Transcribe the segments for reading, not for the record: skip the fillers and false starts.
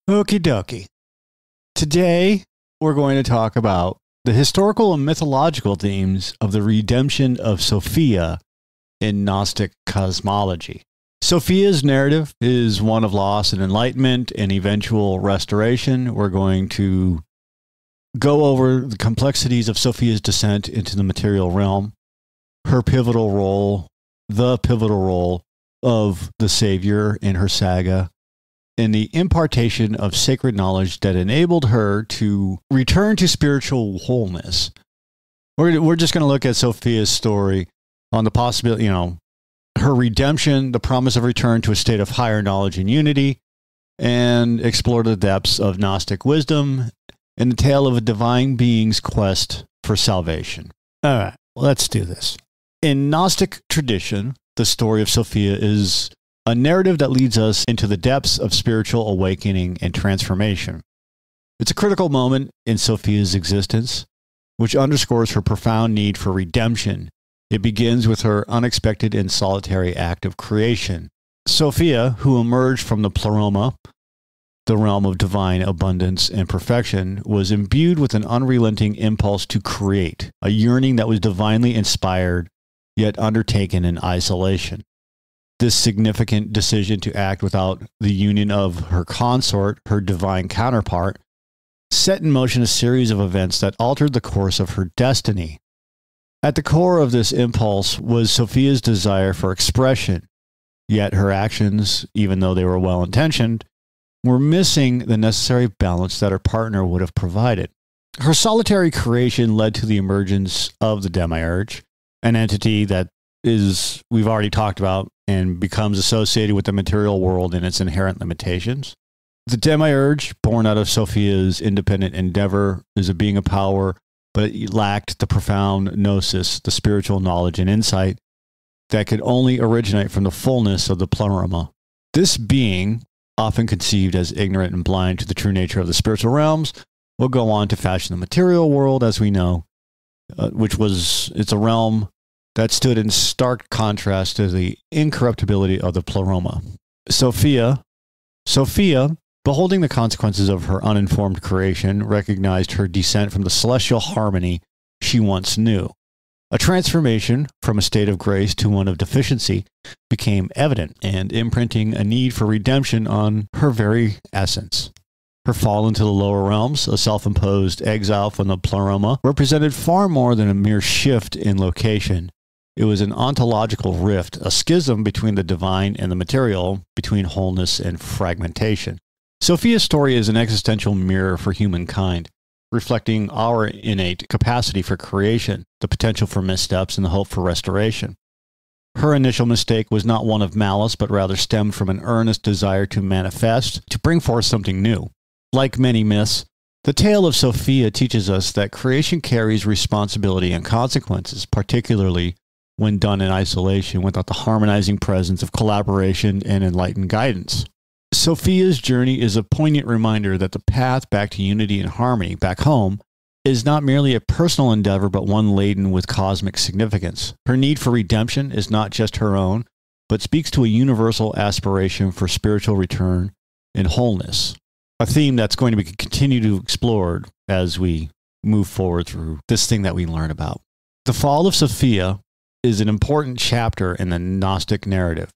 Okie dokie. Today, we're going to talk about the historical and mythological themes of the redemption of Sophia in Gnostic cosmology. Sophia's narrative is one of loss and enlightenment and eventual restoration. We're going to go over the complexities of Sophia's descent into the material realm, her pivotal role, the pivotal role of the Savior in her saga, and the impartation of sacred knowledge that enabled her to return to spiritual wholeness. We're just going to look at Sophia's story on the possibility, her redemption, the promise of return to a state of higher knowledge and unity, and explore the depths of Gnostic wisdom and the tale of a divine being's quest for salvation. All right, let's do this. In Gnostic tradition, the story of Sophia is a narrative that leads us into the depths of spiritual awakening and transformation. It's a critical moment in Sophia's existence, which underscores her profound need for redemption. It begins with her unexpected and solitary act of creation. Sophia, who emerged from the Pleroma, the realm of divine abundance and perfection, was imbued with an unrelenting impulse to create, a yearning that was divinely inspired, yet undertaken in isolation. This significant decision to act without the union of her consort, her divine counterpart, set in motion a series of events that altered the course of her destiny. At the core of this impulse was Sophia's desire for expression, yet her actions, even though they were well-intentioned, were missing the necessary balance that her partner would have provided. Her solitary creation led to the emergence of the demiurge, an entity that we've already talked about and becomes associated with the material world and its inherent limitations. The demiurge, born out of Sophia's independent endeavor, is a being of power, but it lacked the profound gnosis, the spiritual knowledge and insight that could only originate from the fullness of the Pleroma. This being, often conceived as ignorant and blind to the true nature of the spiritual realms, will go on to fashion the material world as we know, it's a realm that stood in stark contrast to the incorruptibility of the Pleroma. Sophia, beholding the consequences of her uninformed creation, recognized her descent from the celestial harmony she once knew. A transformation from a state of grace to one of deficiency became evident, and imprinting a need for redemption on her very essence. Her fall into the lower realms, a self-imposed exile from the Pleroma, represented far more than a mere shift in location. It was an ontological rift, a schism between the divine and the material, between wholeness and fragmentation. Sophia's story is an existential mirror for humankind, reflecting our innate capacity for creation, the potential for missteps, and the hope for restoration. Her initial mistake was not one of malice, but rather stemmed from an earnest desire to manifest, to bring forth something new. Like many myths, the tale of Sophia teaches us that creation carries responsibility and consequences, particularly when done in isolation without the harmonizing presence of collaboration and enlightened guidance. Sophia's journey is a poignant reminder that the path back to unity and harmony, back home, is not merely a personal endeavor, but one laden with cosmic significance. Her need for redemption is not just her own, but speaks to a universal aspiration for spiritual return and wholeness, a theme that's going to be continued to explored as we move forward through this thing that we learn about. The fall of Sophia is an important chapter in the Gnostic narrative,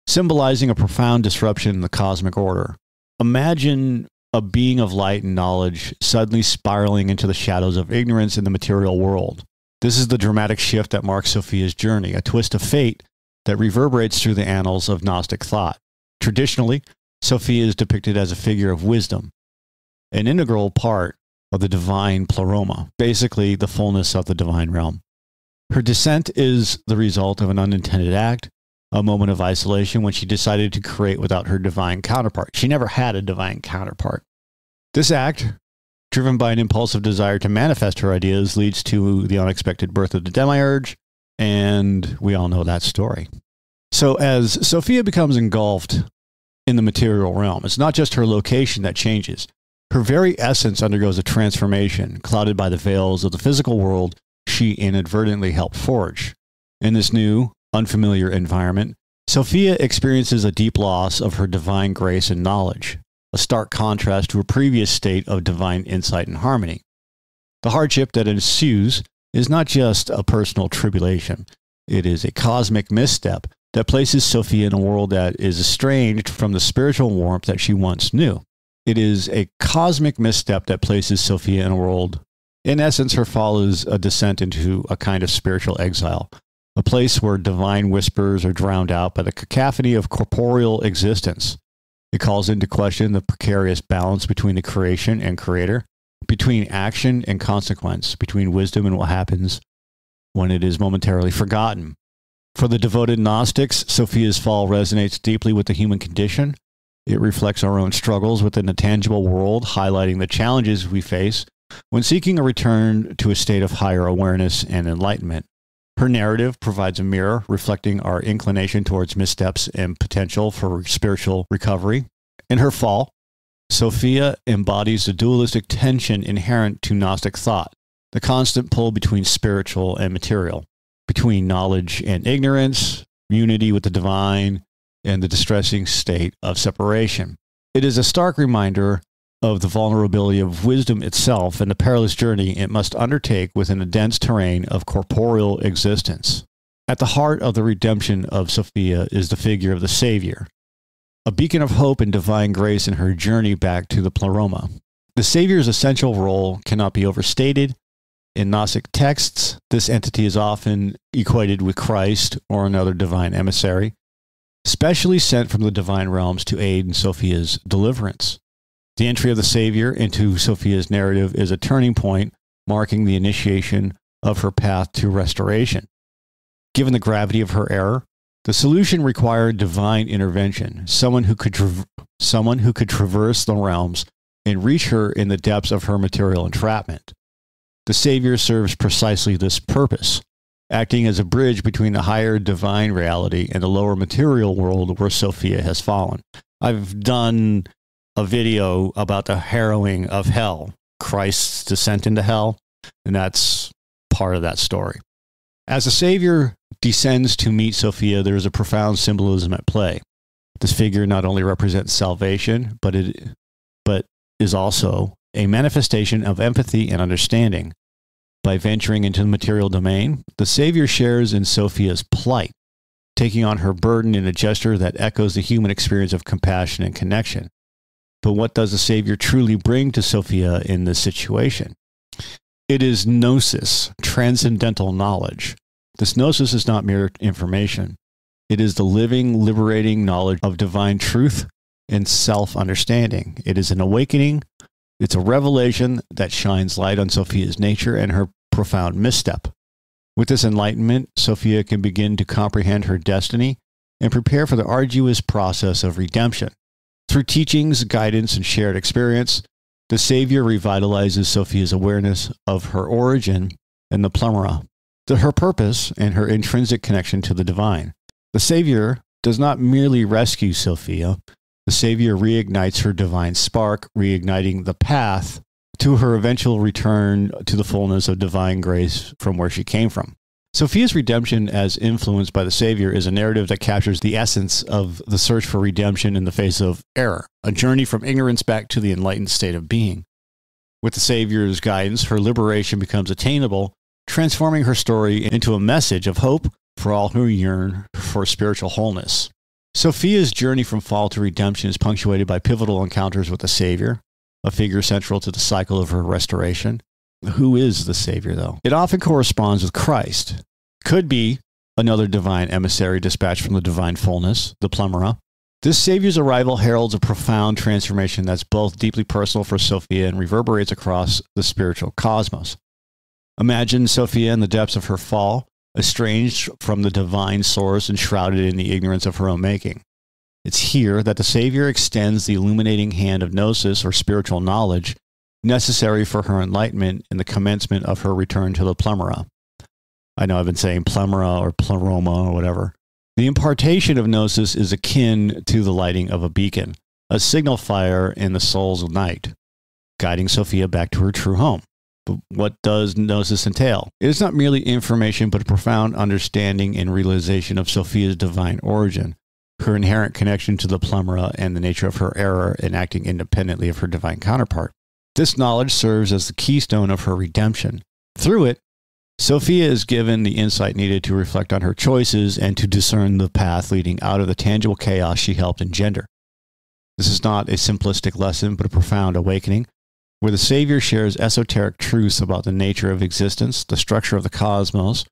symbolizing a profound disruption in the cosmic order. Imagine a being of light and knowledge suddenly spiraling into the shadows of ignorance in the material world. This is the dramatic shift that marks Sophia's journey, a twist of fate that reverberates through the annals of Gnostic thought. Traditionally, Sophia is depicted as a figure of wisdom, an integral part of the divine Pleroma, basically the fullness of the divine realm. Her descent is the result of an unintended act, a moment of isolation when she decided to create without her divine counterpart. She never had a divine counterpart. This act, driven by an impulsive desire to manifest her ideas, leads to the unexpected birth of the demiurge, and we all know that story. So as Sophia becomes engulfed in the material realm, it's not just her location that changes. Her very essence undergoes a transformation, clouded by the veils of the physical world she inadvertently helped forge. In this new, unfamiliar environment, Sophia experiences a deep loss of her divine grace and knowledge. a stark contrast to a previous state of divine insight and harmony. The hardship that ensues is not just a personal tribulation. It is a cosmic misstep that places Sophia in a world that is estranged from the spiritual warmth that she once knew. It is a cosmic misstep that places Sophia in a world. In essence, her fall is a descent into a kind of spiritual exile, a place where divine whispers are drowned out by the cacophony of corporeal existence. It calls into question the precarious balance between the creation and creator, between action and consequence, between wisdom and what happens when it is momentarily forgotten. For the devoted Gnostics, Sophia's fall resonates deeply with the human condition. It reflects our own struggles within the tangible world, highlighting the challenges we face when seeking a return to a state of higher awareness and enlightenment. Her narrative provides a mirror reflecting our inclination towards missteps and potential for spiritual recovery. In her fall, Sophia embodies the dualistic tension inherent to Gnostic thought, the constant pull between spiritual and material, between knowledge and ignorance, unity with the divine, and the distressing state of separation. It is a stark reminder of the vulnerability of wisdom itself and the perilous journey it must undertake within the dense terrain of corporeal existence. At the heart of the redemption of Sophia is the figure of the Savior, a beacon of hope and divine grace in her journey back to the Pleroma. The Savior's essential role cannot be overstated. In Gnostic texts, this entity is often equated with Christ or another divine emissary, specially sent from the divine realms to aid in Sophia's deliverance. The entry of the Savior into Sophia's narrative is a turning point, marking the initiation of her path to restoration. Given the gravity of her error, the solution required divine intervention, someone who could traverse the realms and reach her in the depths of her material entrapment. The Savior serves precisely this purpose, acting as a bridge between the higher divine reality and the lower material world where Sophia has fallen. I've done a video about the harrowing of hell, Christ's descent into hell, and that's part of that story. As the Savior descends to meet Sophia, there is a profound symbolism at play. This figure not only represents salvation, but is also a manifestation of empathy and understanding. By venturing into the material domain, the Savior shares in Sophia's plight, taking on her burden in a gesture that echoes the human experience of compassion and connection. But what does the Savior truly bring to Sophia in this situation? It is gnosis, transcendental knowledge. This gnosis is not mere information. It is the living, liberating knowledge of divine truth and self-understanding. It is an awakening. It's a revelation that shines light on Sophia's nature and her profound misstep. With this enlightenment, Sophia can begin to comprehend her destiny and prepare for the arduous process of redemption. Through teachings, guidance, and shared experience, the Savior revitalizes Sophia's awareness of her origin and the Pleroma, her purpose, and her intrinsic connection to the divine. The Savior does not merely rescue Sophia. The Savior reignites her divine spark, reigniting the path to her eventual return to the fullness of divine grace from where she came from. Sophia's redemption as influenced by the Savior is a narrative that captures the essence of the search for redemption in the face of error, a journey from ignorance back to the enlightened state of being. With the Savior's guidance, her liberation becomes attainable, transforming her story into a message of hope for all who yearn for spiritual wholeness. Sophia's journey from fall to redemption is punctuated by pivotal encounters with the Savior, a figure central to the cycle of her restoration. Who is the Savior, though? It often corresponds with Christ. Could be another divine emissary dispatched from the divine fullness, the Pleroma. This Savior's arrival heralds a profound transformation that's both deeply personal for Sophia and reverberates across the spiritual cosmos. Imagine Sophia in the depths of her fall, estranged from the divine source and shrouded in the ignorance of her own making. It's here that the Savior extends the illuminating hand of gnosis, or spiritual knowledge, necessary for her enlightenment and the commencement of her return to the Pleroma. I know I've been saying Pleroma or Pleroma or whatever. The impartation of gnosis is akin to the lighting of a beacon, a signal fire in the soul's night, guiding Sophia back to her true home. But what does gnosis entail? It is not merely information, but a profound understanding and realization of Sophia's divine origin. her inherent connection to the Pleroma, and the nature of her error in acting independently of her divine counterpart. This knowledge serves as the keystone of her redemption. Through it, Sophia is given the insight needed to reflect on her choices and to discern the path leading out of the tangible chaos she helped engender. This is not a simplistic lesson, but a profound awakening, where the Savior shares esoteric truths about the nature of existence, the structure of the cosmos,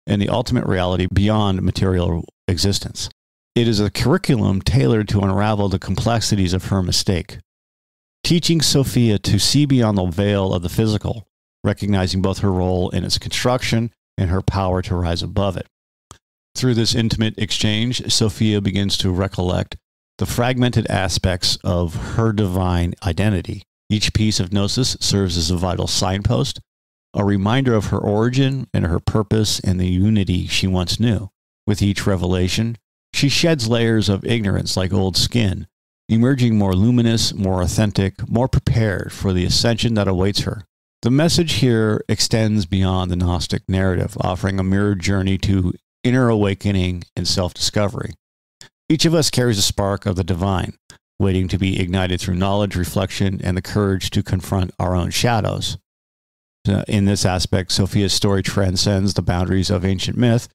and the ultimate reality beyond material existence. It is a curriculum tailored to unravel the complexities of her mistake, teaching Sophia to see beyond the veil of the physical, recognizing both her role in its construction and her power to rise above it. Through this intimate exchange, Sophia begins to recollect the fragmented aspects of her divine identity. Each piece of gnosis serves as a vital signpost, a reminder of her origin and her purpose and the unity she once knew. With each revelation, she sheds layers of ignorance like old skin, emerging more luminous, more authentic, more prepared for the ascension that awaits her. The message here extends beyond the Gnostic narrative, offering a mirrored journey to inner awakening and self-discovery. Each of us carries a spark of the divine, waiting to be ignited through knowledge, reflection, and the courage to confront our own shadows. In this aspect, Sophia's story transcends the boundaries of ancient myth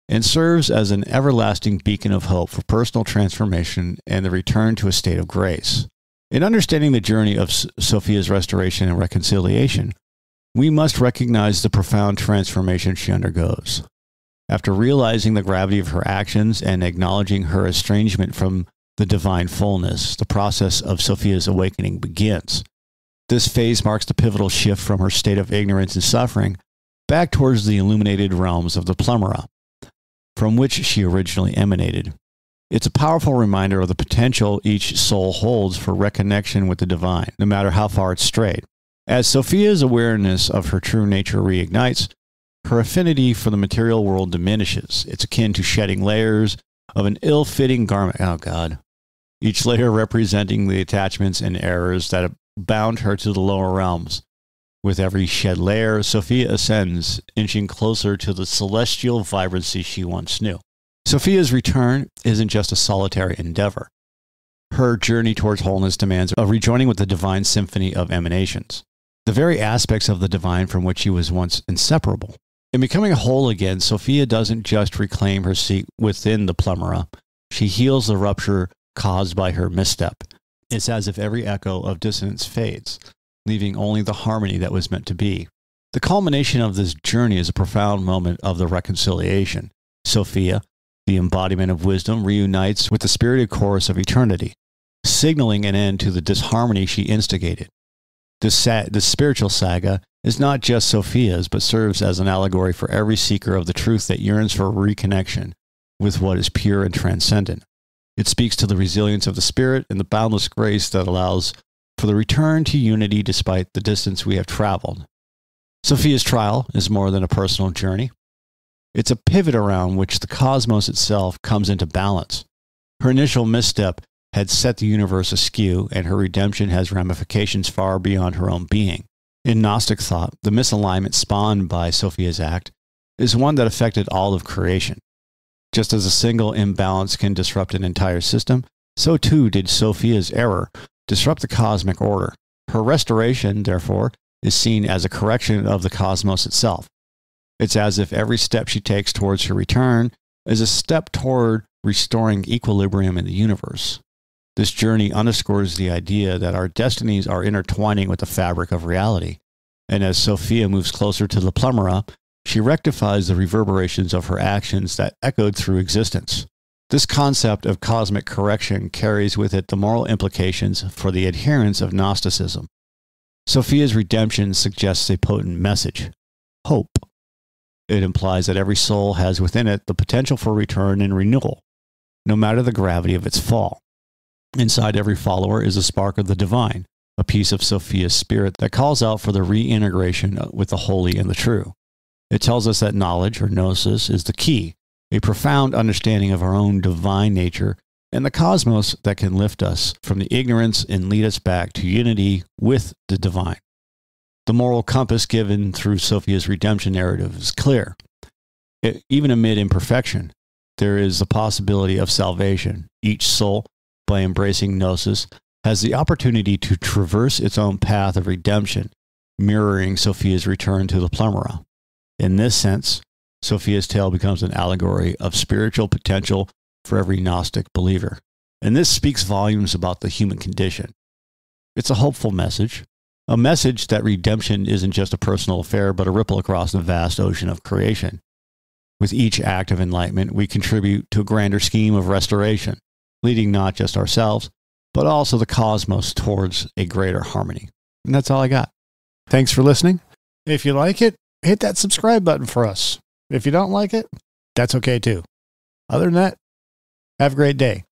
and serves as an everlasting beacon of hope for personal transformation and the return to a state of grace. In understanding the journey of Sophia's restoration and reconciliation, we must recognize the profound transformation she undergoes. After realizing the gravity of her actions and acknowledging her estrangement from the divine fullness, the process of Sophia's awakening begins. This phase marks the pivotal shift from her state of ignorance and suffering back towards the illuminated realms of the Pleroma, from which she originally emanated. It's a powerful reminder of the potential each soul holds for reconnection with the divine, no matter how far it's strayed. As Sophia's awareness of her true nature reignites, her affinity for the material world diminishes. It's akin to shedding layers of an ill-fitting garment. Oh, God. Each layer representing the attachments and errors that bound her to the lower realms. With every shed layer, Sophia ascends, inching closer to the celestial vibrancy she once knew. Sophia's return isn't just a solitary endeavor. Her journey towards wholeness demands a rejoining with the divine symphony of emanations, the very aspects of the divine from which she was once inseparable. In becoming whole again, Sophia doesn't just reclaim her seat within the Pleroma. She heals the rupture caused by her misstep. It's as if every echo of dissonance fades, leaving only the harmony that was meant to be. The culmination of this journey is a profound moment of the reconciliation. Sophia, the embodiment of wisdom, reunites with the spirited chorus of eternity, signaling an end to the disharmony she instigated. This spiritual saga is not just Sophia's, but serves as an allegory for every seeker of the truth that yearns for reconnection with what is pure and transcendent. It speaks to the resilience of the spirit and the boundless grace that allows for the return to unity despite the distance we have traveled. Sophia's trial is more than a personal journey. It's a pivot around which the cosmos itself comes into balance. Her initial misstep had set the universe askew, and her redemption has ramifications far beyond her own being. In Gnostic thought, the misalignment spawned by Sophia's act is one that affected all of creation. Just as a single imbalance can disrupt an entire system, so too did Sophia's error disrupt the cosmic order. Her restoration, therefore, is seen as a correction of the cosmos itself. It's as if every step she takes towards her return is a step toward restoring equilibrium in the universe. This journey underscores the idea that our destinies are intertwining with the fabric of reality, and as Sophia moves closer to the Pleroma, she rectifies the reverberations of her actions that echoed through existence. This concept of cosmic correction carries with it the moral implications for the adherents of Gnosticism. Sophia's redemption suggests a potent message: hope. It implies that every soul has within it the potential for return and renewal, no matter the gravity of its fall. Inside every follower is a spark of the divine, a piece of Sophia's spirit that calls out for the reintegration with the holy and the true. It tells us that knowledge, or gnosis, is the key, a profound understanding of our own divine nature and the cosmos that can lift us from the ignorance and lead us back to unity with the divine. The moral compass given through Sophia's redemption narrative is clear. Even amid imperfection, there is the possibility of salvation. Each soul, by embracing Gnosis, has the opportunity to traverse its own path of redemption, mirroring Sophia's return to the Pleroma. In this sense, Sophia's tale becomes an allegory of spiritual potential for every Gnostic believer. And this speaks volumes about the human condition. It's a hopeful message, a message that redemption isn't just a personal affair, but a ripple across the vast ocean of creation. With each act of enlightenment, we contribute to a grander scheme of restoration, leading not just ourselves, but also the cosmos towards a greater harmony. And that's all I got. Thanks for listening. If you like it, hit that subscribe button for us. If you don't like it, that's okay too. Other than that, have a great day.